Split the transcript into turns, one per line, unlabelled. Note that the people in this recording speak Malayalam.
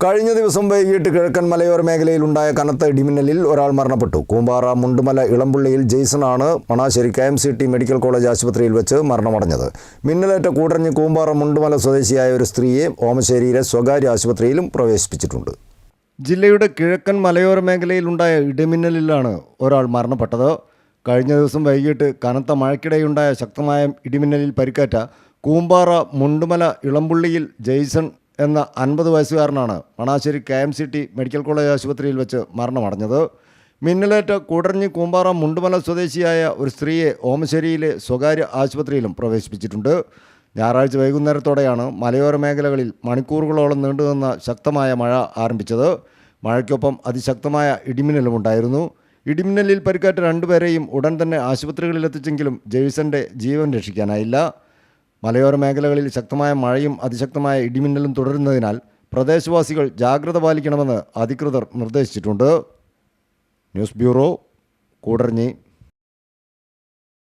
കഴിഞ്ഞ ദിവസം വൈകിട്ട് കിഴക്കൻ മലയോര മേഖലയിലുണ്ടായ കനത്ത ഇടിമിന്നലിൽ ഒരാൾ മരണപ്പെട്ടു. കൂമ്പാറ മുണ്ടുമല ഇളമ്പുള്ളിയിൽ ജെയ്സണാണ് മണാശ്ശേരി KMCT മെഡിക്കൽ കോളേജ് ആശുപത്രിയിൽ വെച്ച് മരണമടഞ്ഞത്. മിന്നലേറ്റ കൂടരഞ്ഞ് കൂമ്പാറ മുണ്ടുമല സ്വദേശിയായ ഒരു സ്ത്രീയെ ഓമശ്ശേരിയിലെ സ്വകാര്യ ആശുപത്രിയിലും പ്രവേശിപ്പിച്ചിട്ടുണ്ട്. ജില്ലയുടെ കിഴക്കൻ മലയോര മേഖലയിലുണ്ടായ ഇടിമിന്നലിലാണ് ഒരാൾ മരണപ്പെട്ടത്. കഴിഞ്ഞ ദിവസം വൈകിട്ട് കനത്ത മഴയ്ക്കിടെയുണ്ടായ ശക്തമായ ഇടിമിന്നലിൽ പരിക്കേറ്റ കൂമ്പാറ മുണ്ടുമല ഇളമ്പുള്ളിയിൽ ജെയ്സൺ എന്ന 50 വയസ്സുകാരനാണ് മണാശ്ശേരി KMCT മെഡിക്കൽ കോളേജ് ആശുപത്രിയിൽ വെച്ച് മരണമടഞ്ഞത്. മിന്നലേറ്റ കൂടരഞ്ഞ് കൂമ്പാറ മുണ്ടുമല സ്വദേശിയായ ഒരു സ്ത്രീയെ ഓമശ്ശേരിയിലെ സ്വകാര്യ ആശുപത്രിയിലും പ്രവേശിപ്പിച്ചിട്ടുണ്ട്. ഞായറാഴ്ച വൈകുന്നേരത്തോടെയാണ് മലയോര മേഖലകളിൽ മണിക്കൂറുകളോളം നീണ്ടുനിന്ന ശക്തമായ മഴ ആരംഭിച്ചത്. മഴയ്ക്കൊപ്പം അതിശക്തമായ ഇടിമിന്നലും ഉണ്ടായിരുന്നു. ഇടിമിന്നലിൽ പരിക്കേറ്റ 2 പേരെയും ഉടൻ തന്നെ ആശുപത്രികളിലെത്തിച്ചെങ്കിലും ജെയ്സന്റെ ജീവൻ രക്ഷിക്കാനായില്ല. മലയോര മേഖലകളിൽ ശക്തമായ മഴയും അതിശക്തമായ ഇടിമിന്നലും തുടരുന്നതിനാൽ പ്രദേശവാസികൾ ജാഗ്രത പാലിക്കണമെന്ന് അധികൃതർ നിർദ്ദേശിച്ചിട്ടുണ്ട്. News bureau, Koodaranji.